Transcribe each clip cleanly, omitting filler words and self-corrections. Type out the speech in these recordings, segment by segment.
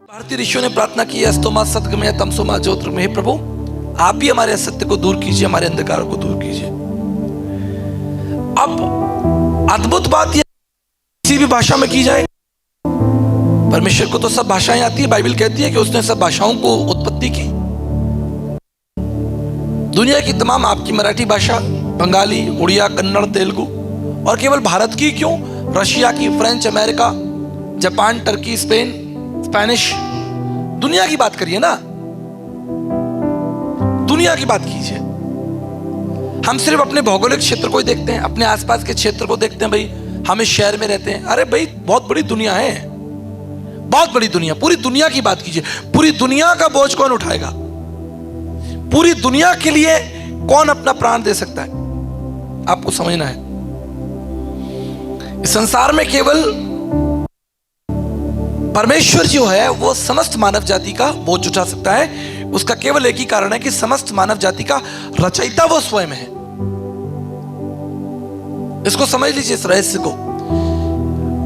भारतीय ऋषियों ने प्रार्थना की, अस्तोमा सद्गमय तमसोमा ज्योतिर्गमय। हे प्रभु, आप ही हमारे असत्य को दूर कीजिए, हमारे अंधकार को दूर कीजिए। अब अद्भुत बात यह किसी भी भाषा में की जाए, परमेश्वर को तो सब भाषाएं आती है। बाइबल कहती है कि उसने सब भाषाओं को उत्पत्ति की। दुनिया की तमाम, आपकी मराठी भाषा, बंगाली, उड़िया, कन्नड़, तेलुगु, और केवल भारत की क्यों, रशिया की, French, America, Japan, Turkey, Spain, Spanish, दुनिया की बात करिए ना, दुनिया की बात कीजिए। हम सिर्फ अपने भौगोलिक क्षेत्र को ही देखते हैं, अपने आसपास के क्षेत्र को देखते हैं। भाई हम इस शहर में रहते हैं, अरे भाई बहुत बड़ी दुनिया है, बहुत बड़ी दुनिया। पूरी दुनिया की बात कीजिए। पूरी दुनिया का बोझ कौन उठाएगा? पूरी दुनिया के लिए कौन अपना प्राण दे सकता है? आपको समझना है, इस संसार में केवल परमेश्वर जो है वो समस्त मानव जाति का बोझ उठा सकता है। उसका केवल एक ही कारण है कि समस्त मानव जाति का रचयिता वो स्वयं है। इसको समझ लीजिए, इस रहस्य को।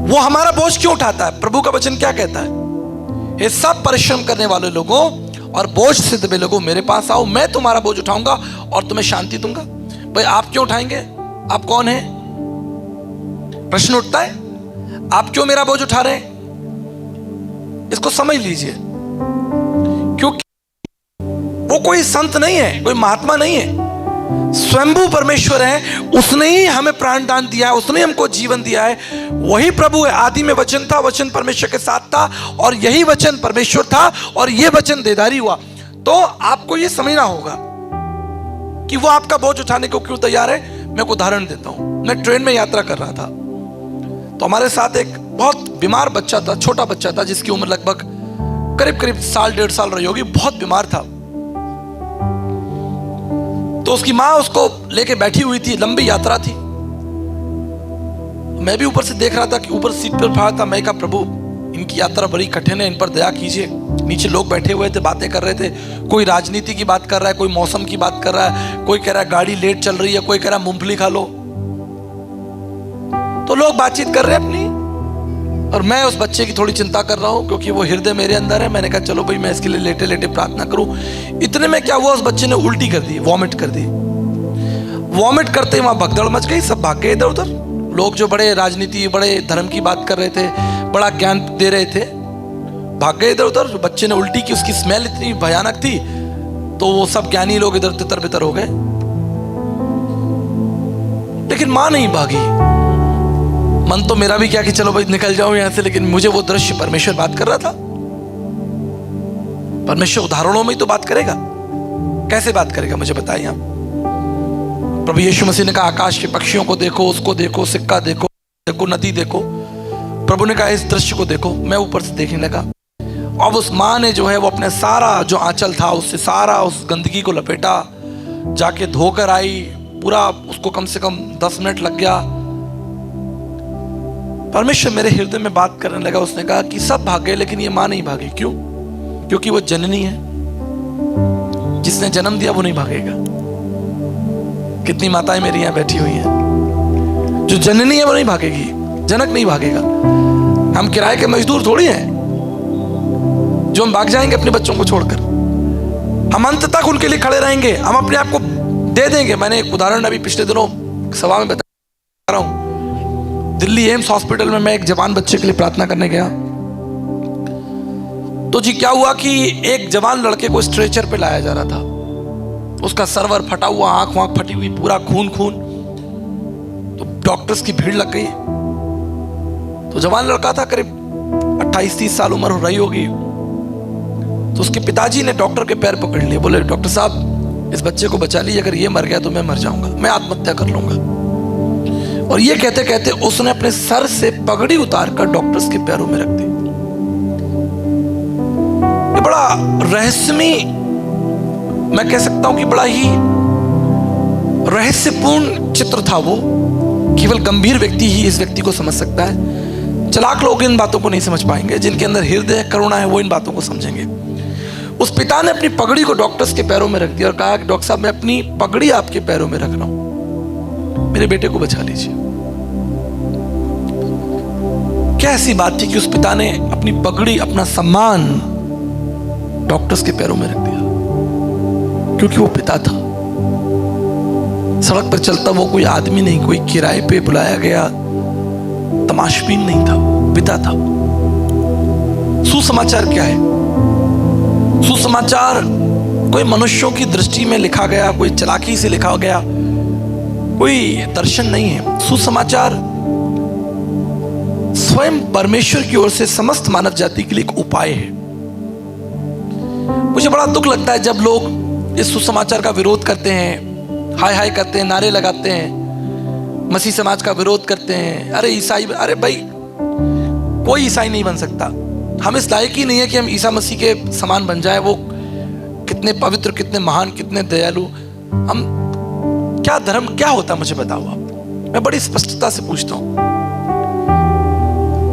वो हमारा बोझ क्यों उठाता है? प्रभु का वचन क्या कहता है? ये सब परिश्रम करने वाले लोगों और बोझ से दबे लोगों, मेरे पास आओ, मैं तुम्हारा बोझ उठाऊंगा और तुम्हें शांति दूंगा। भाई आप क्यों उठाएंगे? आप कौन है? प्रश्न उठता है, आप क्यों मेरा बोझ उठा रहे हैं? इसको समझ लीजिए, क्योंकि वो कोई संत नहीं है, कोई महात्मा नहीं है, स्वयंभू परमेश्वर है। उसने ही हमें प्राण दान दिया है, उसने हमको जीवन दिया है। वही प्रभु है। आदि में वचन था, वचन परमेश्वर के साथ था, और यही वचन परमेश्वर था, और यह वचन देदारी हुआ। तो आपको यह समझना होगा कि वो आपका बोझ उठाने को क्यों तैयार है। मैं एक उदाहरण देता हूं। मैं ट्रेन में यात्रा कर रहा था, तो हमारे साथ एक बहुत बीमार बच्चा था, छोटा बच्चा था, जिसकी उम्र लगभग करीब करीब साल, 1.5 साल रही होगी। बहुत बीमार था। तो उसकी माँ उसको लेके बैठी हुई थी, लंबी यात्रा थी। मैं भी ऊपर से देख रहा था कि ऊपर सीट पर खड़ा था। मैं कहा, प्रभु इनकी यात्रा बड़ी कठिन है, इन पर दया कीजिए। नीचे लोग बैठे हुए थे, बातें कर रहे थे। कोई राजनीति की बात कर रहा है, कोई मौसम की बात कर रहा है, कोई कह रहा है गाड़ी लेट चल रही है, कोई कह रहा है मूंगफली खा लो। तो लोग बातचीत कर रहे हैं अपनी, और मैं उस बच्चे की थोड़ी चिंता कर रहा हूं, क्योंकि वो हृदय मेरे अंदर है। मैंने कहा चलो भाई मैं इसके लिए लेटे लेटे प्रार्थना करूं। इतने में क्या हुआ, उस बच्चे ने उल्टी कर दी, वॉमिट कर दी। वॉमिट करते ही वहां भगदड़ मच गई, सब भाग गए इधर उधर। लोग जो बड़े राजनीति, बड़े धर्म की बात कर रहे थे, बड़ा ज्ञान दे रहे थे, भाग गए इधर उधर। बच्चे ने उल्टी की, उसकी स्मेल इतनी भयानक थी, तो वो सब ज्ञानी लोग इधर तितर बितर हो गए। लेकिन मां नहीं भागी। मन तो मेरा भी क्या कि चलो भाई निकल जाओ यहां से, लेकिन मुझे वो दृश्य, परमेश्वर बात कर रहा था। परमेश्वर उदाहरणों में ही तो बात करेगा। कैसे बात करेगा मुझे बताइए आप। प्रभु यीशु मसीह ने कहा, आकाश के पक्षियों को देखो, उसको देखो, सिक्का देखो, देखो नदी देखो। प्रभु ने कहा, इस दृश्य को देखो। मैं ऊपर से देखने लगा। अब उस माँ ने जो है वो अपने सारा जो आंचल था उससे सारा उस गंदगी को लपेटा, जाके धोकर आई पूरा। उसको कम से कम 10 मिनट लग गया। परमेश्वर मेरे हृदय में बात करने लगा। उसने कहा कि सब भाग गए, लेकिन ये मां नहीं भागी। क्यों? क्योंकि वो जननी है। जिसने जन्म दिया वो नहीं भागेगा। कितनी माताएं मेरी यहां बैठी हुई हैं, जो जननी है वो नहीं भागेगी, जनक नहीं भागेगा। हम किराए के मजदूर थोड़ी हैं जो हम भाग जाएंगे अपने बच्चों को छोड़कर। हम अंत तक उनके लिए खड़े रहेंगे, हम अपने आप को दे देंगे। मैंने एक उदाहरण अभी पिछले दिनों सभा में बता रहा हूं। दिल्ली एम्स हॉस्पिटल में मैं एक जवान बच्चे के लिए प्रार्थना करने गया। तो जी क्या हुआ कि एक जवान लड़के को स्ट्रेचर पे लाया जा रहा था। उसका सर्वर फटा हुआ, आंख वांख फटी हुई, पूरा खून खून। तो डॉक्टर्स की भीड़ लग गई। तो जवान लड़का था, करीब 28-30 साल उम्र हो रही होगी। तो उसके पिताजी ने डॉक्टर के पैर पकड़ लिए, बोले डॉक्टर साहब इस बच्चे को बचा लीजिए, अगर ये मर गया तो मैं मर जाऊंगा, मैं आत्महत्या कर लूंगा। और ये कहते कहते उसने अपने सर से पगड़ी उतारकर डॉक्टर्स के पैरों में रख दी। ये बड़ा रहस्यमय, मैं कह सकता हूं कि बड़ा ही रहस्यपूर्ण चित्र था वो। केवल गंभीर व्यक्ति ही इस व्यक्ति को समझ सकता है। चालाक लोग इन बातों को नहीं समझ पाएंगे। जिनके अंदर हृदय करुणा है वो इन बातों को समझेंगे। उस पिता ने अपनी पगड़ी को डॉक्टर्स के पैरों में रख दिया और कहा कि डॉक्टर साहब मैं अपनी पगड़ी आपके पैरों में रख रहा हूं, मेरे बेटे को बचा लीजिए। क्या ऐसी बात थी कि उस पिता ने अपनी पगड़ी, अपना सम्मान डॉक्टर्स के पैरों में रख दिया, क्योंकि वो पिता था। सड़क पर चलता वो कोई आदमी नहीं, कोई किराए पे बुलाया गया तमाशबीन नहीं था, पिता था। सुसमाचार क्या है? सुसमाचार कोई मनुष्यों की दृष्टि में लिखा गया, कोई चालाकी से लिखा गया कोई दर्शन नहीं है। सुसमाचार स्वयं परमेश्वर की ओर से समस्त मानव जाति के लिए एक उपाय है। मुझे बड़ा दुख लगता है जब लोग इस सुसमाचार का विरोध करते हैं, हाय हाय करते हैं, नारे लगाते हैं, मसीह समाज का विरोध करते हैं। अरे ईसाई, अरे भाई कोई ईसाई नहीं बन सकता। हम इस लायक ही नहीं है कि हम ईसा मसीह के समान बन जाए। वो कितने पवित्र, कितने महान, कितने दयालु। हम क्या धर्म क्या होता मुझे बताओ आप। मैं बड़ी स्पष्टता से पूछता हूं।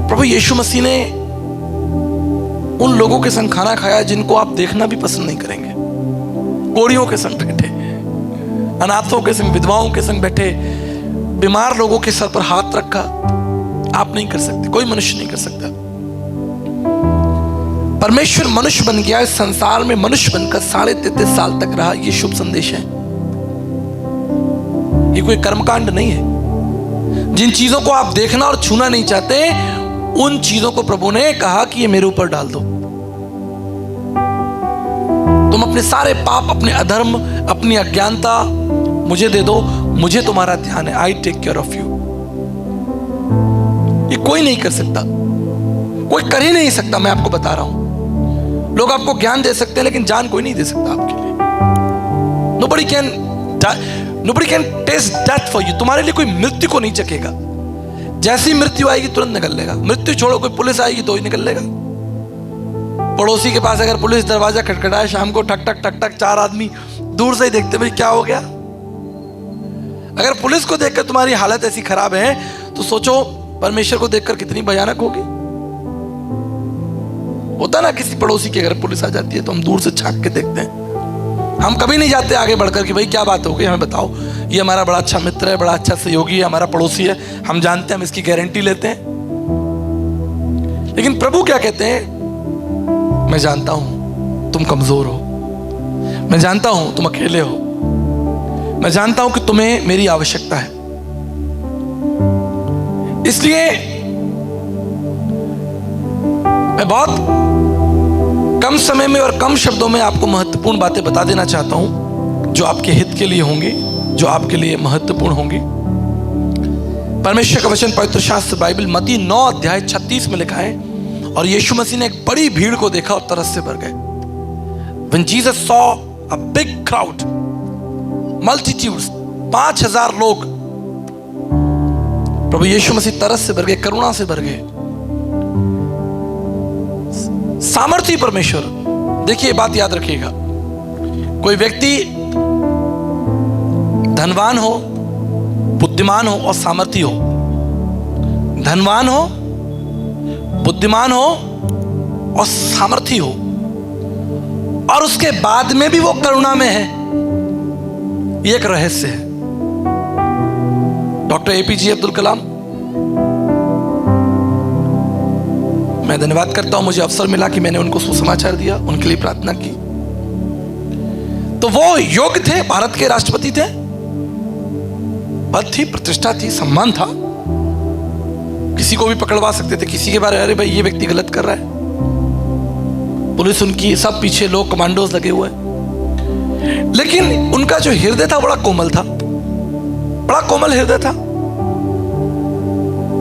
प्रभु यीशु मसीह ने उन लोगों के संग खाना खाया जिनको आप देखना भी पसंद नहीं करेंगे। कोढ़ियों के संग बैठे, अनाथों के संग, विधवाओं के संग बैठे, बीमार लोगों के सर पर हाथ रखा। आप नहीं कर सकते, कोई मनुष्य नहीं कर सकता। परमेश्वर मनुष्य बन गया, इस संसार में मनुष्य बनकर 33.5 साल तक रहा। ये शुभ संदेश है, ये कोई कर्मकांड नहीं है। जिन चीजों को आप देखना और छूना नहीं चाहते, उन चीजों को प्रभु ने कहा कि ये मेरे ऊपर डाल दो। तुम अपने सारे पाप, अपने अधर्म, अपनी अज्ञानता मुझे दे दो, मुझे तुम्हारा ध्यान है। I take care of you. ये कोई नहीं कर सकता, कोई कर ही नहीं सकता। मैं आपको बता रहा हूं, लोग आपको ज्ञान दे सकते हैं लेकिन जान कोई नहीं दे सकता आपके लिए। Nobody can taste death for you। तुम्हारे लिए कोई मृत्यु को नहीं चखेगा। जैसी मृत्यु आएगी तुरंत निकल लेगा। मृत्यु छोड़ो, कोई पुलिस आएगी तो ही निकल लेगा। पड़ोसी के पास अगर पुलिस दरवाजा खटखटाए शाम को, ठक ठक ठक ठक, 4 आदमी दूर से ही देखते भाई क्या हो गया। अगर पुलिस को देखकर तुम्हारी हालत ऐसी खराब है तो सोचो परमेश्वर को देखकर कितनी भयानक होगी। होता ना, किसी पड़ोसी की अगर पुलिस आ जाती है तो हम दूर से झांक के देखते हैं। हम कभी नहीं जाते आगे बढ़कर कि भाई क्या बात हो गई, हमें बताओ। ये हमारा बड़ा अच्छा मित्र है, बड़ा अच्छा सहयोगी है, हमारा पड़ोसी है, हम जानते हैं, हम इसकी गारंटी लेते हैं। लेकिन प्रभु क्या कहते हैं? मैं जानता हूं तुम कमजोर हो, मैं जानता हूं तुम अकेले हो, मैं जानता हूं कि तुम्हें मेरी आवश्यकता है। इसलिए मैं बहुत कम समय में और कम शब्दों में आपको महत्वपूर्ण बातें बता देना चाहता हूं, जो आपके हित के लिए होंगी, जो आपके लिए महत्वपूर्ण होंगी। परमेश्वर का वचन पवित्र शास्त्र बाइबल मत्ती 9 अध्याय 36 में लिखा है, और यीशु मसीह ने एक बड़ी भीड़ को देखा और तरस से भर गए। When Jesus saw a big crowd, multitudes, 5000 लोग, प्रभु यीशु मसीह तरस से भर गए, करुणा से भर गए। सामर्थी परमेश्वर। देखिए बात याद रखिएगा, कोई व्यक्ति धनवान हो, बुद्धिमान हो और सामर्थी हो, धनवान हो, बुद्धिमान हो और सामर्थी हो, और उसके बाद में भी वो करुणा में है, ये एक रहस्य है। डॉक्टर एपीजे अब्दुल कलाम, मैं धन्यवाद करता हूं, मुझे अवसर मिला कि मैंने उनको सुसमाचार दिया, उनके लिए प्रार्थना की। तो वो योग्य थे, भारत के राष्ट्रपति थे, पद थी, प्रतिष्ठा थी, सम्मान था, किसी को भी पकड़वा सकते थे, किसी के बारे में अरे भाई ये व्यक्ति गलत कर रहा है, पुलिस उनकी, सब पीछे लोग कमांडोज लगे हुए हैं। लेकिन उनका जो हृदय था बड़ा कोमल था, बड़ा कोमल हृदय था।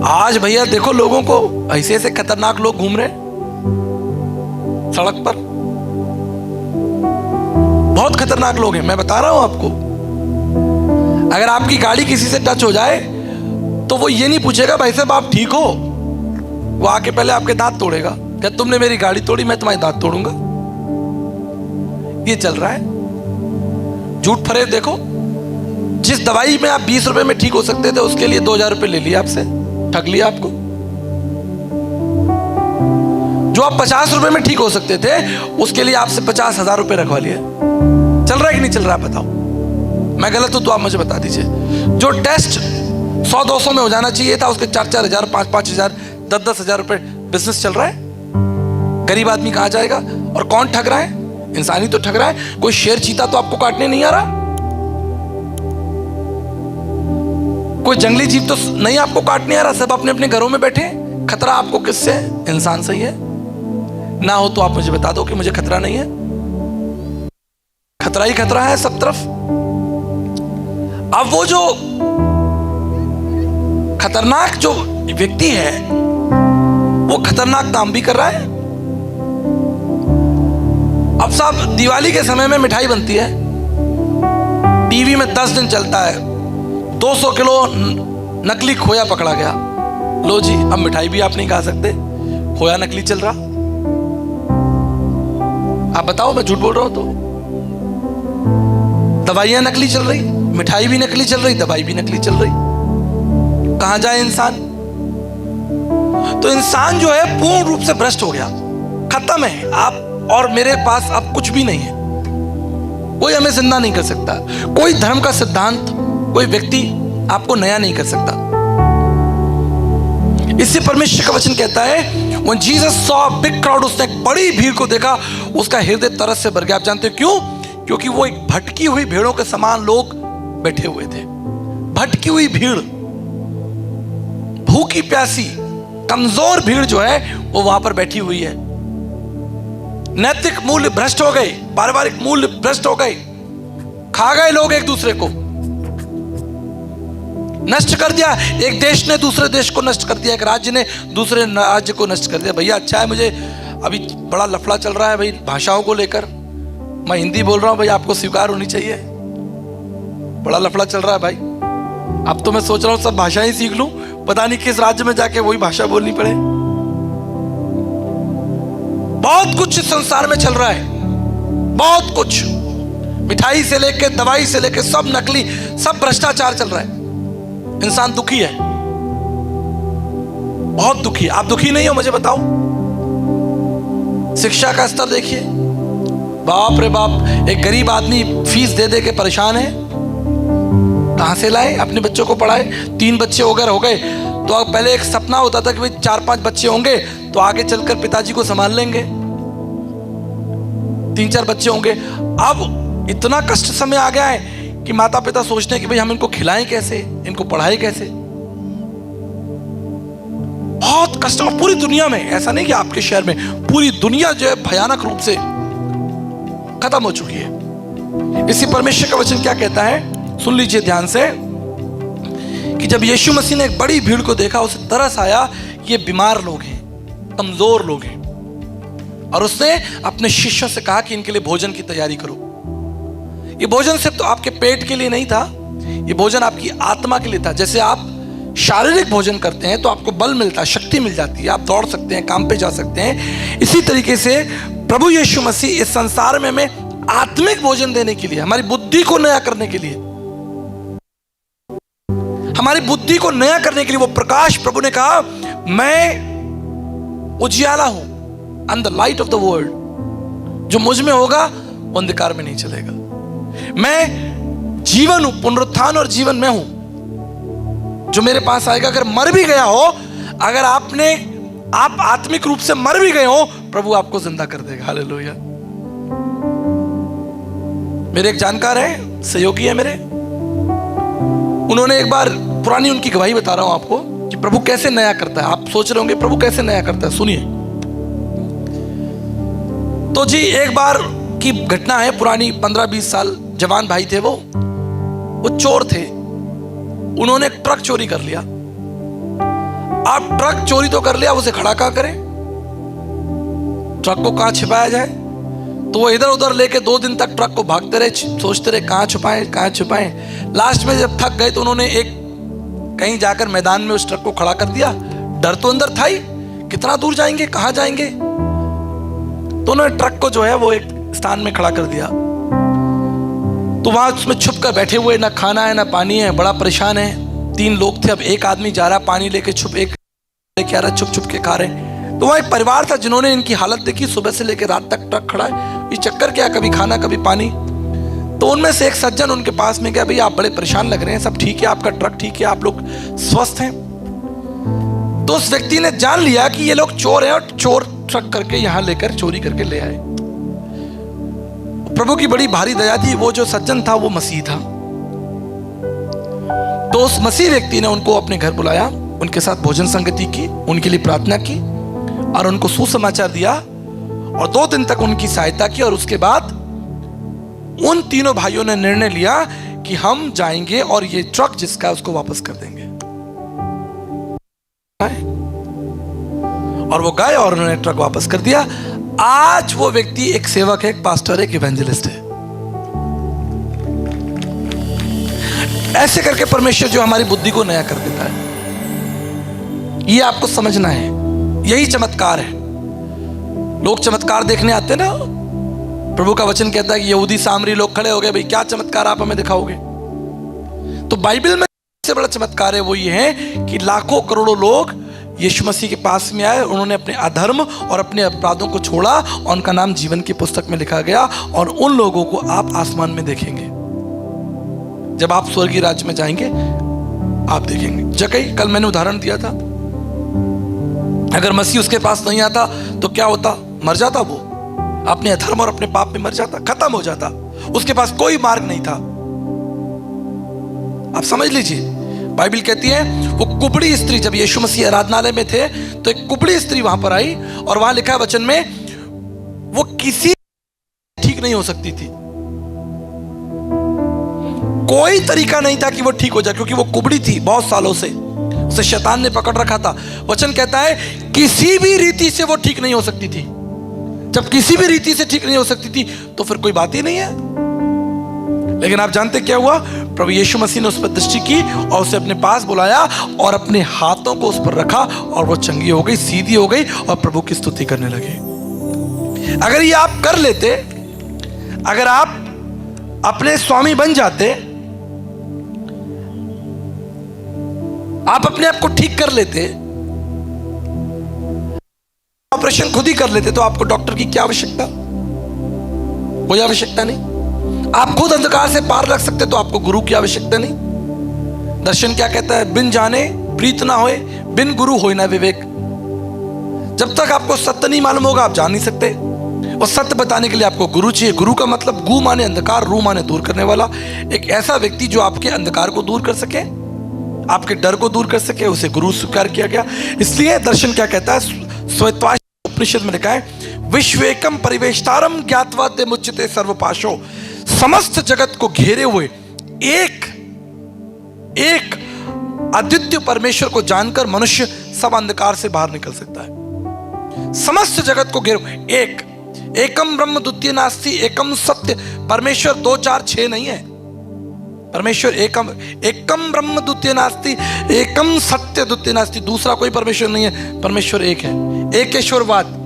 आज भैया देखो लोगों को, ऐसे ऐसे खतरनाक लोग घूम रहे सड़क पर, बहुत खतरनाक लोग हैं। मैं बता रहा हूं आपको, अगर आपकी गाड़ी किसी से टच हो जाए तो वो ये नहीं पूछेगा भाई साहब आप ठीक हो, वो आके पहले आपके दांत तोड़ेगा। क्या तुमने मेरी गाड़ी तोड़ी, मैं तुम्हारी दांत तोड़ूंगा। ये चल रहा है। झूठ फरेब देखो, जिस दवाई में आप 20 रुपए में ठीक हो सकते थे उसके लिए 2000 रुपए ले लिया आपसे, ठग लिया आपको। जो आप 50 रुपए में ठीक हो सकते थे उसके लिए आपसे 50,000 रुपए रखवा लिए। चल रहा है कि नहीं चल रहा है बताओ। मैं गलत हूं तो आप मुझे बता दीजिए। जो टेस्ट 100-200 में हो जाना चाहिए था उसके 4-4 हजार, 5-5 हजार, 10-10 हजार रुपए बिजनेस चल रहा है। गरीब आदमी कहां जाएगा? और कौन ठग रहा है? इंसान ही तो ठग रहा है। कोई शेर चीता तो आपको काटने नहीं आ रहा, कोई जंगली जीव तो नहीं आपको काटने आ रहा, सब अपने अपने घरों में बैठे। खतरा आपको किससे है? इंसान से ही है। ना हो तो आप मुझे बता दो कि मुझे खतरा नहीं है। खतरा ही खतरा है सब तरफ। अब वो जो खतरनाक जो व्यक्ति है वो खतरनाक काम भी कर रहा है। अब साहब दिवाली के समय में मिठाई बनती है, टीवी में 10 दिन चलता है, 200 किलो नकली खोया पकड़ा गया। लो जी, अब मिठाई भी आप नहीं खा सकते, खोया नकली चल रहा। आप बताओ, मैं झूठ बोल रहा हूं तो? दवाइयां नकली चल रही, मिठाई भी नकली चल रही, दवाई भी नकली चल रही। कहां जाए इंसान? तो इंसान जो है पूर्ण रूप से भ्रष्ट हो गया, खत्म है। आप और मेरे पास अब कुछ भी नहीं है। कोई हमें जिंदा नहीं कर सकता, कोई धर्म का सिद्धांत, कोई व्यक्ति आपको नया नहीं कर सकता। इससे परमेश्वर का वचन कहता है, when Jesus saw a big crowd, उसने एक बड़ी भीड़ को देखा, उसका हृदय तरस से भर गया। आप जानते हो क्यों? क्योंकि वो एक भटकी हुई भेड़ों के समान लोग बैठे हुए थे। भटकी हुई भीड़, भूखी प्यासी कमजोर भीड़ जो है वो वहां पर बैठी हुई है। नैतिक मूल्य भ्रष्ट हो गए, पारिवारिक मूल्य भ्रष्ट हो गए, खा गए लोग एक दूसरे को, नष्ट कर दिया। एक देश ने दूसरे देश को नष्ट कर दिया, एक राज्य ने दूसरे राज्य को नष्ट कर दिया। भैया अच्छा है, मुझे अभी बड़ा लफड़ा चल रहा है भाई भाषाओं को लेकर। मैं हिंदी बोल रहा हूं भाई, आपको स्वीकार होनी चाहिए। बड़ा लफड़ा चल रहा है भाई। अब तो मैं सोच रहा हूं सब भाषाएं सीख लूं, पता नहीं किस राज्य में जाके वही भाषा बोलनी पड़े। बहुत कुछ संसार में चल रहा है, बहुत कुछ। मिठाई से लेके दवाई से लेके सब नकली, सब भ्रष्टाचार चल रहा है। इंसान दुखी है, बहुत दुखी। आप दुखी नहीं हो? मुझे बताओ। शिक्षा का स्तर देखिए, बाप रे बाप। एक गरीब आदमी फीस दे दे के परेशान है, कहां से लाए? अपने बच्चों को पढ़ाए। 3 बच्चे हो गए तो अब पहले एक सपना होता था कि भाई 4-5 बच्चे होंगे तो आगे चलकर पिताजी को संभाल लेंगे, 3-4 बच्चे होंगे। अब इतना कष्ट समय आ गया है कि माता पिता सोचते हैं कि भाई हम इनको खिलाएं कैसे, इनको पढ़ाएं कैसे। बहुत कष्ट। और पूरी दुनिया में, ऐसा नहीं कि आपके शहर में, पूरी दुनिया जो है भयानक रूप से खत्म हो चुकी है। इसी परमेश्वर का वचन क्या कहता है, सुन लीजिए ध्यान से, कि जब यीशु मसीह ने एक बड़ी भीड़ को देखा, उसे तरस आया कि ये बीमार लोग हैं, कमजोर लोग हैं, और उसने अपने शिष्यों से कहा कि इनके लिए भोजन की तैयारी करो। ये भोजन सिर्फ तो आपके पेट के लिए नहीं था, ये भोजन आपकी आत्मा के लिए था। जैसे आप शारीरिक भोजन करते हैं तो आपको बल मिलता है, शक्ति मिल जाती है, आप दौड़ सकते हैं, काम पे जा सकते हैं। इसी तरीके से प्रभु यीशु मसीह इस संसार में हमें आत्मिक भोजन देने के लिए, हमारी बुद्धि को नया करने के लिए, हमारी बुद्धि को नया करने के लिए वो प्रकाश, प्रभु ने कहा मैं उजियाला हूं, I am the light of the world. जो मुझ में होगा वो अंधकार में नहीं चलेगा। मैं जीवन हूं, पुनरुत्थान और जीवन में हूं। जो मेरे पास आएगा, अगर मर भी गया हो, अगर आप आत्मिक रूप से मर भी गए हो, प्रभु आपको जिंदा कर देगा। हालेलुया। मेरे एक जानकार है, सहयोगी है मेरे, उन्होंने एक बार, पुरानी उनकी गवाही बता रहा हूं आपको, कि प्रभु कैसे नया करता है। आप सोच रहे होंगे प्रभु कैसे नया करता है, सुनिए। तो जी एक बार की घटना है, पुरानी 15-20 साल, जवान भाई थे वो चोर थे। उन्होंने एक ट्रक चोरी कर लिया। आप ट्रक चोरी तो कर लिया, उसे खड़ा कहां करें? ट्रक को कहां छिपाया जाए? तो वो इधर उधर लेके 2 दिन तक ट्रक को भागते रहे, सोचते रहे कहां छुपाएं। लास्ट में जब थक गए तो उन्होंने एक कहीं जाकर मैदान में उस ट्रक को खड़ा कर दिया। डर तो अंदर था ही, कितना दूर जाएंगे, कहां जाएंगे। तो उन्होंने ट्रक को जो है वो एक स्थान में खड़ा कर दिया। तो वहां उसमें छुप कर बैठे हुए, ना खाना है ना पानी है, बड़ा परेशान है। 3 लोग थे। अब एक आदमी जा रहा पानी लेके, छुप एक लेके आ रहा, छुप छुप के खा रहे। तो वहां एक परिवार था जिन्होंने इनकी हालत देखी, सुबह से लेकर रात तक ट्रक खड़ा है, ये चक्कर क्या, कभी खाना कभी पानी। तो उनमें से एक सज्जन उनके पास में गया, भैया आप बड़े परेशान लग रहे हैं, सब ठीक है, आपका ट्रक ठीक है, आप लोग स्वस्थ हैं। तो उस व्यक्ति ने जान लिया कि ये लोग चोर हैं और चोर ट्रक करके यहां लेकर चोरी करके ले आए। प्रभु की बड़ी भारी दया थी, वो जो सज्जन था वो मसीह था। तो उस मसीह व्यक्ति ने उनको अपने घर बुलाया, उनके साथ भोजन संगति की, उनके लिए प्रार्थना की और उनको सुसमाचार दिया और 2 दिन तक उनकी सहायता की। और उसके बाद उन तीनों भाइयों ने निर्णय लिया कि हम जाएंगे और ये ट्रक जिसका है उसको वापस कर देंगे। और वो गए और उन्होंने ट्रक वापस कर दिया। आज वो व्यक्ति एक सेवक है, एक पास्टर है, एक इवेंजलिस्ट है। ऐसे करके परमेश्वर जो हमारी बुद्धि को नया कर देता है, ये आपको समझना है। यही चमत्कार है। लोग चमत्कार देखने आते ना, प्रभु का वचन कहता है कि यहूदी सामरी लोग खड़े हो गए, भाई क्या चमत्कार आप हमें दिखाओगे। तो बाइबल में सबसे बड़ा चमत्कार है वो ये है कि लाखों करोड़ों लोग यीशु मसीह के पास में आए, उन्होंने अपने अधर्म और अपने अपराधों को छोड़ा और उनका नाम जीवन की पुस्तक में लिखा गया। और उन लोगों को आप आसमान में देखेंगे। जब आप स्वर्गीय राज्य में जाएंगे आप देखेंगे। जकई, कल मैंने उदाहरण दिया था, अगर मसीह उसके पास नहीं आता तो क्या होता? मर जाता, वो अपने अधर्म और अपने पाप में मर जाता, खत्म हो जाता। उसके पास कोई मार्ग नहीं था। आप समझ लीजिए, बाइबल कहती है वो कुबड़ी स्त्री, जब यीशु मसीह आराधनालय में थे तो एक कुबड़ी स्त्री वहां पर आई और वहां लिखा है वचन में, वो किसी ठीक नहीं हो सकती थी। कोई तरीका नहीं था कि वो ठीक हो जाए, क्योंकि वो कुबड़ी थी बहुत सालों से, उसे शैतान ने पकड़ रखा था। वचन कहता है किसी भी रीति से वो ठीक नहीं हो सकती थी। जब किसी भी रीति से ठीक नहीं हो सकती थी तो फिर कोई बात ही नहीं है। लेकिन आप जानते क्या हुआ? प्रभु यीशु मसीह ने उस पर दृष्टि की और उसे अपने पास बुलाया और अपने हाथों को उस पर रखा और वो चंगी हो गई, सीधी हो गई और प्रभु की स्तुति करने लगे। अगर ये आप कर लेते, अगर आप अपने स्वामी बन जाते, आप अपने आप को ठीक कर लेते, ऑपरेशन खुद ही कर लेते, तो आपको डॉक्टर की क्या आवश्यकता? कोई आवश्यकता नहीं। आप खुद अंधकार से पार रख सकते, तो आपको गुरु की आवश्यकता नहीं। दर्शन क्या कहता है? बिन जाने प्रीत ना होए, बिन गुरु होए ना विवेक। जब तक आपको सत्य नहीं मालूम होगा आप जान नहीं सकते। और सत्य बताने के लिए आपको गुरु चाहिए। गुरु का मतलब गु माने अंधकार, रू माने दूर करने वाला। एक ऐसा व्यक्ति जो आपके अंधकार को दूर कर सके, आपके डर को दूर कर सके, उसे गुरु स्वीकार किया गया। इसलिए दर्शन क्या कहता है? श्वेतवास उपनिषद में लिखा है, विश्वेकम परिवेष्टारम ज्ञात्वा ते मुच्यते सर्वपाशो। समस्त जगत को घेरे हुए एक अद्वितीय परमेश्वर को जानकर मनुष्य सब अंधकार से बाहर निकल सकता है। समस्त जगत को घेरे एक, एकम ब्रह्म द्वितीय नास्ति, एकम सत्य। परमेश्वर 2 4 6 नहीं है। परमेश्वर एकम ब्रह्म द्वितीय नास्ति, एकम सत्य द्वितीय नास्ति। दूसरा कोई परमेश्वर नहीं है, परमेश्वर एक है। एक ईश्वरवाद,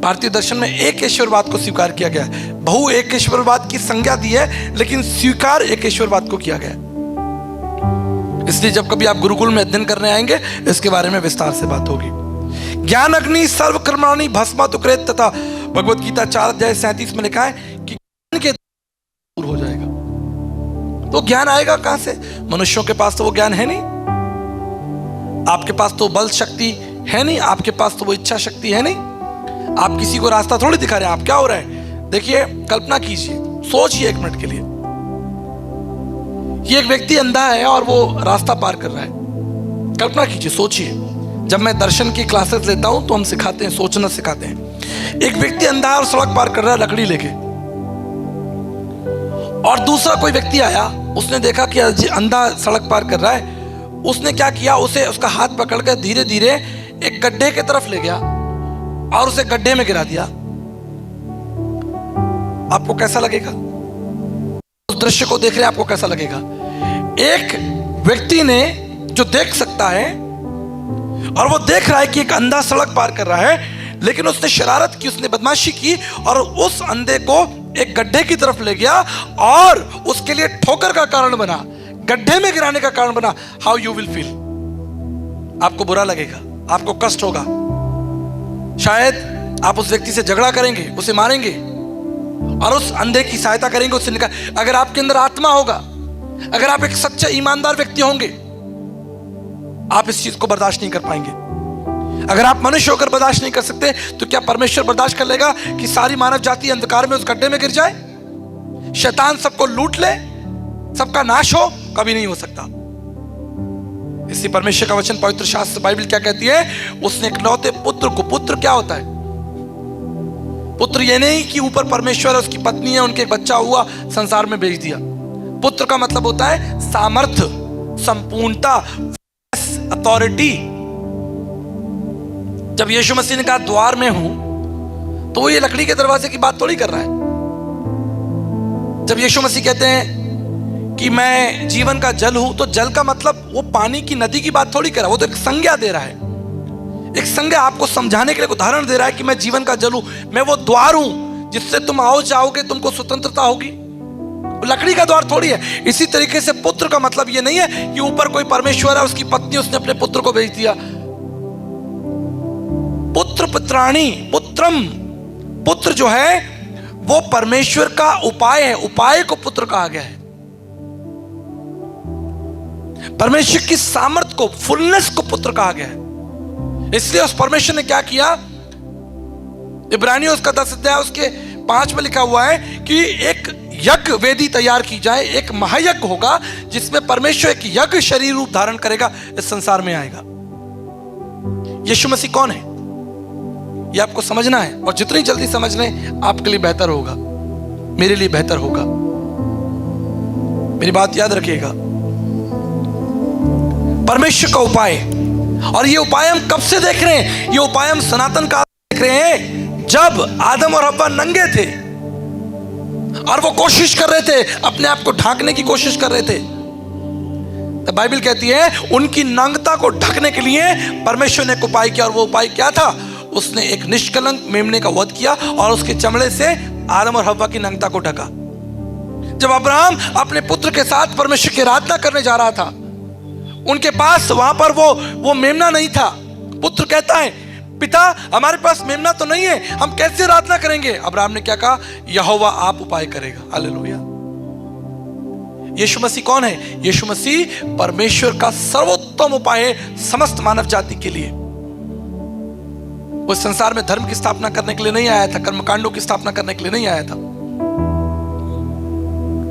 भारतीय दर्शन में एक ईश्वरवाद को स्वीकार किया गया है। बहु एक ईश्वरवाद की संज्ञा दी है, लेकिन स्वीकार एक ईश्वरवाद को किया गया। इसलिए जब कभी आप गुरुकुल में अध्ययन करने आएंगे, इसके बारे में विस्तार से बात होगी। ज्ञान अग्नि सर्व कर्माणि भस्मा तो कृत, तथा भगवत गीता 4:37 में लिखा है कि ज्ञान के दूर हो जाएगा। तो ज्ञान आएगा कहां से? मनुष्यों के पास तो वो ज्ञान है नहीं, आपके पास तो बल शक्ति है नहीं, आपके पास तो वो इच्छा शक्ति है नहीं। आप किसी को रास्ता थोड़ी दिखा रहे हैं। आप क्या हो रहा है? देखिए, कल्पना कीजिए, सोचिए 1 मिनट के लिए। ये एक व्यक्ति अंधा है और वो रास्ता पार कर रहा है। कल्पना कीजिए, सोचिए। जब मैं दर्शन की क्लासेस लेता हूं तो हम सिखाते हैं, सोचना सिखाते हैं। एक व्यक्ति अंधा है और सड़क पार कर रहा है लकड़ी लेके, और दूसरा कोई व्यक्ति आया, उसने देखा कि अंधा सड़क पार कर रहा है। उसने क्या किया? उसे उसका हाथ पकड़कर धीरे धीरे एक गड्ढे की तरफ ले गया और उसे गड्ढे में गिरा दिया। आपको कैसा लगेगा? उस दृश्य को देख रहे आपको कैसा लगेगा? एक व्यक्ति ने जो देख सकता है और वो देख रहा है कि एक अंधा सड़क पार कर रहा है, लेकिन उसने शरारत की, उसने बदमाशी की और उस अंधे को एक गड्ढे की तरफ ले गया और उसके लिए ठोकर का कारण बना, गड्ढे में गिराने का कारण बना। How you will feel? आपको बुरा लगेगा, आपको कष्ट होगा, शायद आप उस व्यक्ति से झगड़ा करेंगे, उसे मारेंगे और उस अंधे की सहायता करेंगे, उससे निकाल। अगर आपके अंदर आत्मा होगा, अगर आप एक सच्चे ईमानदार व्यक्ति होंगे, आप इस चीज को बर्दाश्त नहीं कर पाएंगे। अगर आप मनुष्य होकर बर्दाश्त नहीं कर सकते तो क्या परमेश्वर बर्दाश्त कर लेगा कि सारी मानव जाति अंधकार में उस गड्ढे में गिर जाए, शैतान सबको लूट ले, सबका नाश हो? कभी नहीं हो सकता। इसी परमेश्वर का वचन पवित्र शास्त्र बाइबल क्या कहती है? उसने इकलौते पुत्र को, पुत्र क्या होता है? पुत्र ये नहीं कि ऊपर परमेश्वर है, उसकी पत्नी है, उनके एक बच्चा हुआ, संसार में भेज दिया। पुत्र का मतलब होता है सामर्थ्य, संपूर्णता, अथॉरिटी। जब यीशु मसीह ने कहा द्वार में हूं, तो वो ये लकड़ी के दरवाजे की बात थोड़ी कर रहा है। जब यीशु मसीह कहते हैं कि मैं जीवन का जल हूं, तो जल का मतलब वो पानी की नदी की बात थोड़ी कर रहा है। वो तो एक संज्ञा दे रहा है, एक संज्ञा आपको समझाने के लिए उदाहरण दे रहा है कि मैं जीवन का जल हूं, मैं वो द्वार हूं जिससे तुम आओ जाओगे, तुमको स्वतंत्रता होगी। लकड़ी का द्वार थोड़ी है। इसी तरीके से पुत्र का मतलब ये नहीं है कि ऊपर कोई परमेश्वर है, उसकी पत्नी, उसने अपने पुत्र को भेज दिया। पुत्र, पुत्राणी, पुत्रम, पुत्र जो है वो परमेश्वर का उपाय है। उपाय को पुत्र कहा गया है। परमेश्वर की सामर्थ्य को, फुलनेस को पुत्र कहा गया है। इसलिए उस परमेश्वर ने क्या किया? इब्रानियों उसका 10 अध्याय उसके 5 में लिखा हुआ है कि एक यज्ञ वेदी तैयार की जाए, एक महायज्ञ होगा जिसमें परमेश्वर एक यज्ञ शरीर रूप धारण करेगा, इस संसार में आएगा। यीशु मसीह कौन है ये आपको समझना है, और जितनी जल्दी समझ लें आपके लिए बेहतर होगा, मेरे लिए बेहतर होगा। मेरी बात याद रखिएगा, परमेश्वर का उपाय। और ये उपाय हम कब से देख रहे हैं? ये उपाय हम सनातन काल देख रहे हैं, जब आदम और हव्वा नंगे थे और वो कोशिश कर रहे थे, अपने आप को ढांकने की कोशिश कर रहे थे। तो बाइबल कहती है उनकी नंगता को ढकने के लिए परमेश्वर ने एक उपाय किया, और वो उपाय क्या था? उसने एक निष्कलंक मेमने का वध किया और उसके चमड़े से आदम और हव्वा की नंगता को ढका। जब अब्राहम अपने पुत्र के साथ परमेश्वर की आराधना करने जा रहा था, उनके पास वहां पर वो मेमना नहीं था। पुत्र कहता है, पिता हमारे पास मेमना तो नहीं है, हम कैसे आराधना करेंगे? अब्राहम ने क्या कहा? यहोवा आप उपाय करेगा। हालेलुया। यीशु मसीह कौन है? यीशु मसीह परमेश्वर का सर्वोत्तम उपाय है समस्त मानव जाति के लिए। वो संसार में धर्म की स्थापना करने के लिए नहीं आया था, कर्मकांडों की स्थापना करने के लिए नहीं आया था।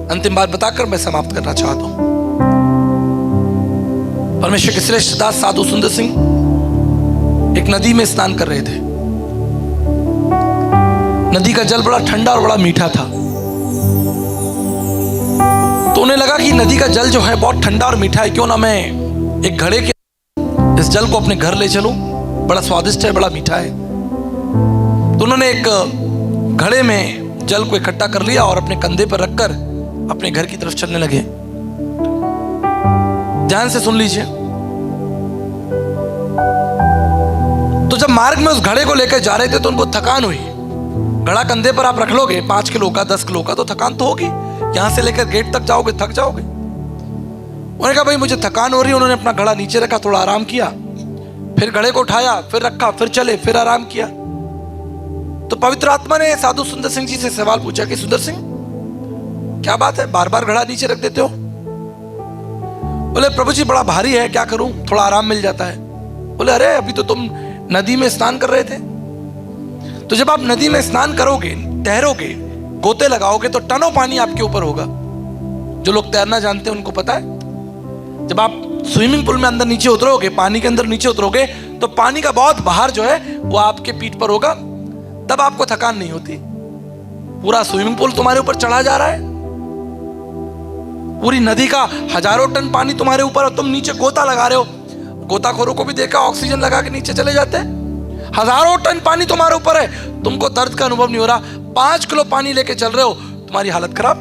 अंतिम बात बताकर मैं समाप्त करना चाहता हूं। परमेश्वर के श्रेष्ठ दास साधु सुंदर सिंह एक नदी में स्नान कर रहे थे। नदी का जल बड़ा ठंडा और बड़ा मीठा था। तो उन्हें लगा कि नदी का जल जो है बहुत ठंडा और मीठा है, क्यों ना मैं एक घड़े के इस जल को अपने घर ले चलूं, बड़ा स्वादिष्ट है, बड़ा मीठा है। तो उन्होंने एक घड़े में जल को इकट्ठा कर लिया और अपने कंधे पर रखकर अपने घर की तरफ चलने लगे। ध्यान से सुन लीजिए। तो जब मार्ग में उस घड़े को लेकर जा रहे थे तो उनको थकान हुई। घड़ा कंधे पर आप रख लोगे 5 किलो का, 10 किलो का, तो थकान तो होगी। यहां से लेकर गेट तक जाओगे, थक जाओगे। उन्होंने कहा भाई मुझे थकान हो रही है। उन्होंने अपना घड़ा नीचे रखा, थोड़ा आराम किया, फिर घड़े को उठाया, फिर रखा, फिर चले, फिर आराम किया। तो पवित्र आत्मा ने साधु सुंदर सिंह जी से सवाल पूछा कि सुंदर सिंह क्या बात है, बार बार घड़ा नीचे रख देते हो? बोले प्रभु जी बड़ा भारी है, क्या करूं, थोड़ा आराम मिल जाता है। बोले अरे अभी तो तुम नदी में स्नान कर रहे थे। तो जब आप नदी में स्नान करोगे, तैरोगे, गोते लगाओगे तो टनों पानी आपके ऊपर होगा। जो लोग तैरना जानते हैं उनको पता है, जब आप स्विमिंग पूल में अंदर नीचे उतरोगे, पानी के अंदर नीचे उतरोगे, तो पानी का बहुत बाहर जो है वो आपके पीठ पर होगा। तब आपको थकान नहीं होती। पूरा स्विमिंग पूल तुम्हारे ऊपर चढ़ा जा रहा है, पूरी नदी का हजारों टन पानी तुम्हारे ऊपर, और तुम नीचे गोता लगा रहे हो। गोताखोरों को भी देखा, ऑक्सीजन लगा के नीचे चले जाते हैं। हजारों टन पानी तुम्हारे ऊपर है, तुमको दर्द का अनुभव नहीं हो रहा। 5 किलो पानी लेके चल रहे हो, तुम्हारी हालत खराब।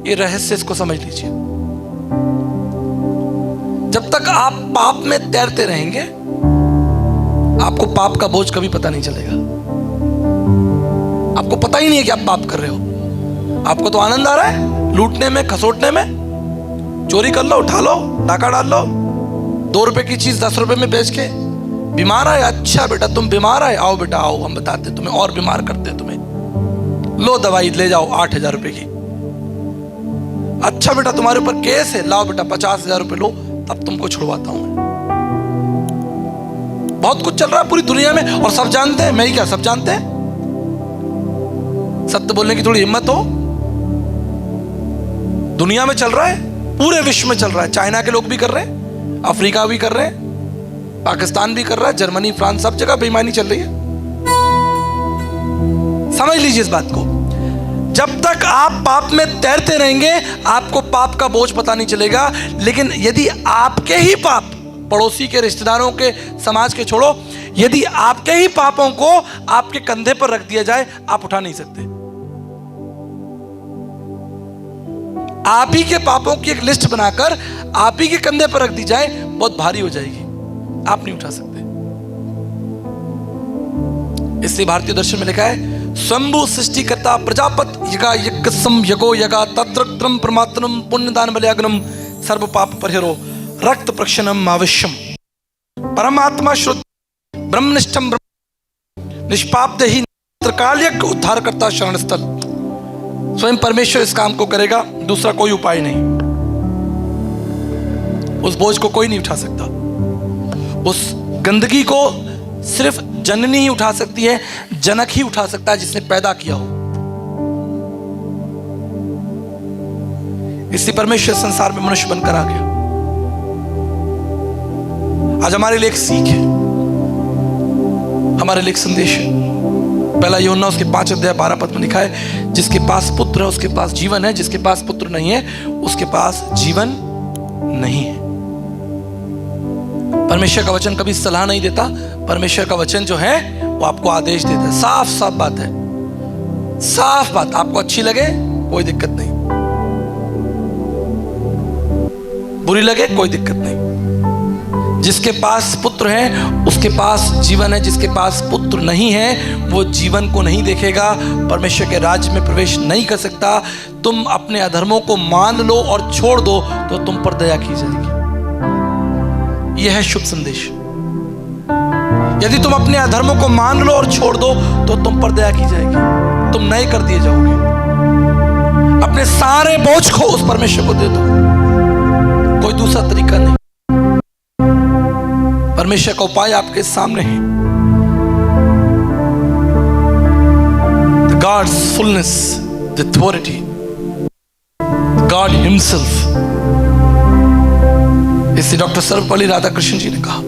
ये रहस्य, इसको समझ लीजिए। जब तक आप पाप में तैरते रहेंगे, आपको पाप का बोझ कभी पता नहीं चलेगा। आपको पता ही नहीं है कि आप पाप कर रहे हो। आपको तो आनंद आ रहा है लूटने में, खसोटने में। चोरी कर लो, उठा लो, डाका डाल लो, 2 रुपए की चीज 10 रुपए में बेच के। बीमार है, अच्छा बेटा तुम बीमार है, आओ बेटा आओ, हम बताते तुम्हें और बीमार करते हैं तुम्हें। लो दवाई ले जाओ 8,000 रुपए की। अच्छा बेटा तुम्हारे ऊपर केस है, लाओ बेटा 50,000 रुपए लो, तब तुमको छुड़वाता हूं। बहुत कुछ चल रहा है पूरी दुनिया में और सब जानते हैं। मैं ही क्या, सब जानते हैं। सत्य बोलने की थोड़ी हिम्मत हो। दुनिया में चल रहा है, पूरे विश्व में चल रहा है। चाइना के लोग भी कर रहे हैं, अफ्रीका भी कर रहे हैं, पाकिस्तान भी कर रहा है, जर्मनी, फ्रांस, सब जगह बेईमानी चल रही है। समझ लीजिए इस बात को। जब तक आप पाप में तैरते रहेंगे आपको पाप का बोझ पता नहीं चलेगा। लेकिन यदि आपके ही पाप, पड़ोसी के, रिश्तेदारों के, समाज के छोड़ो, यदि आपके ही पापों को आपके कंधे पर रख दिया जाए आप उठा नहीं सकते। आप ही के पापों की एक लिस्ट बनाकर आप ही के कंधे पर रख दी जाए बहुत भारी हो जाएगी, आप नहीं उठा सकते। इसलिए भारतीय दर्शन में लिखा है स्वयंभू सृष्टिकर्ता प्रजापत यगा यज्ञसम यगो यगा तत्रत्रम परमात्मम पुण्यदान बलयाग्नम सर्व पाप परिहरो रक्त प्रक्षणम आवश्यम परमात्मा श्रुत ब्रह्मनिष्ठम निष्पाप देहि त्रिकाल्यक उद्धार करता शरण स्थल। स्वयं परमेश्वर इस काम को करेगा, दूसरा कोई उपाय नहीं। उस बोझ को कोई नहीं उठा सकता। उस गंदगी को सिर्फ जननी ही उठा सकती है, जनक ही उठा सकता है जिसने पैदा किया हो। इसलिए परमेश्वर संसार में मनुष्य बनकर आ गया। आज हमारे लिए एक सीख है, हमारे लिए एक संदेश है। पहला यूहन्ना उसके 5 अध्याय 12 पद में लिखा है जिसके पास पुत्र है उसके पास जीवन है, जिसके पास पुत्र नहीं है उसके पास जीवन नहीं है। परमेश्वर का वचन कभी सलाह नहीं देता। परमेश्वर का वचन जो है वो आपको आदेश देता है। साफ साफ बात है, साफ बात। आपको अच्छी लगे कोई दिक्कत नहीं, बुरी लगे कोई दिक्कत नहीं। जिसके पास पुत्र है उसके पास जीवन है, जिसके पास पुत्र नहीं है वो जीवन को नहीं देखेगा, परमेश्वर के राज्य में प्रवेश नहीं कर सकता। तुम अपने अधर्मों को मान लो और छोड़ दो तो तुम पर दया की जाएगी। यह है शुभ संदेश। यदि तुम अपने अधर्मों को मान लो और छोड़ दो तो तुम पर दया की जाएगी, तुम नए कर दिए जाओगे। अपने सारे बोझ को उस परमेश्वर को दे दो, कोई दूसरा तरीका नहीं। परमेश्वर का उपाय आपके सामने है। The God's fullness, the authority, God Himself। इससे डॉक्टर सर्वपल्ली राधाकृष्ण जी ने कहा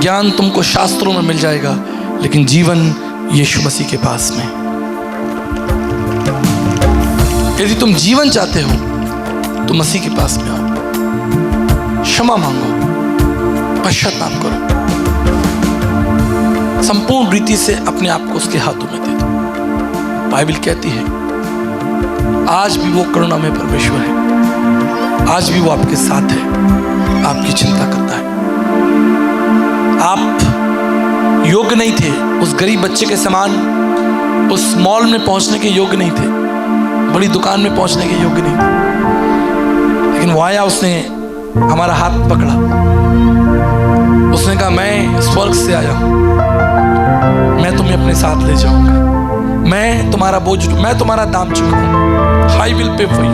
ज्ञान तुमको शास्त्रों में मिल जाएगा लेकिन जीवन यीशु मसीह के पास में। यदि तुम जीवन चाहते हो तो मसीह के पास में आओ, क्षमा मांगो, पश्चाताप करो, संपूर्ण रीति से अपने आप को उसके हाथों में दे दो। बाइबल कहती है आज भी वो करुणा में परमेश्वर है, आज भी वो आपके साथ है, आपकी चिंता करता है। आप योग्य नहीं थे उस गरीब बच्चे के समान उस मॉल में पहुंचने के योग्य नहीं थे, बड़ी दुकान में पहुंचने के योग्य नहीं थे, लेकिन वो आया, उसने हमारा हाथ पकड़ा, उसने कहा मैं स्वर्ग से आया हूं, मैं तुम्हें अपने साथ ले जाऊंगा, मैं तुम्हारा बोझ, मैं तुम्हारा दाम चुकाऊंगा। I will pay for you,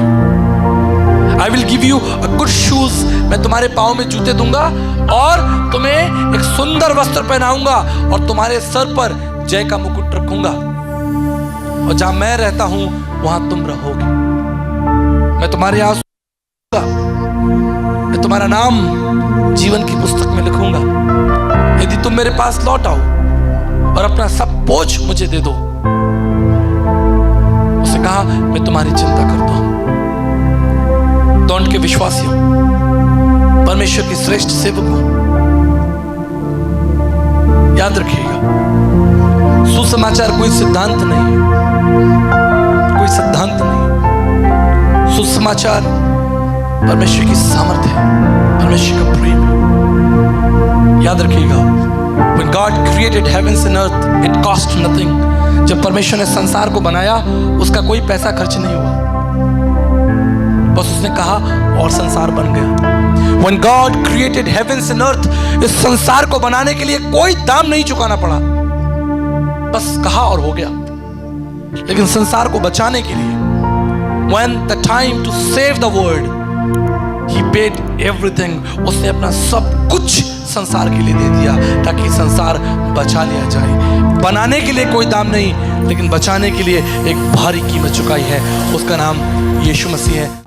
I will give you a good shoes. मैं तुम्हारे पाँव में जूते दूंगा और तुम्हें एक सुंदर वस्त्र पहनाऊंगा और तुम्हारे सर पर जय का मुकुट रखूंगा, और जहां मैं रहता हूं वहां तुम रहोगे। मैं तुम्हारे आंसू, मैं तुम्हारा नाम जीवन की पुस्तक में लिखूंगा। यदि तुम मेरे पास लौट आओ और अपना सब बोझ मुझे दे दो। उसने कहा मैं तुम्हारी चिंता करता हूं। दौड़ के विश्वासियों, परमेश्वर के श्रेष्ठ सेवकों, याद रखिएगा सुसमाचार कोई सिद्धांत नहीं है, कोई सिद्धांत नहीं। सुसमाचार परमेश्वर की सामर्थ्य है, परमेश्वर का प्रेम है। याद रखिएगा when God created heavens and earth it cost nothing। जब परमेश्वर ने संसार को बनाया उसका कोई पैसा खर्च नहीं हुआ, बस उसने कहा और संसार बन गया। When God created heavens and earth, इस संसार को बनाने के लिए कोई दाम नहीं चुकाना पड़ा, बस कहा और हो गया। लेकिन संसार को बचाने के लिए when the time to save the world, he paid everything। उसने अपना सब कुछ संसार के लिए दे दिया ताकि संसार बचा लिया जाए। बनाने के लिए कोई दाम नहीं, लेकिन बचाने के लिए एक भारी कीमत चुकाई है, उसका नाम यीशु मसीह है।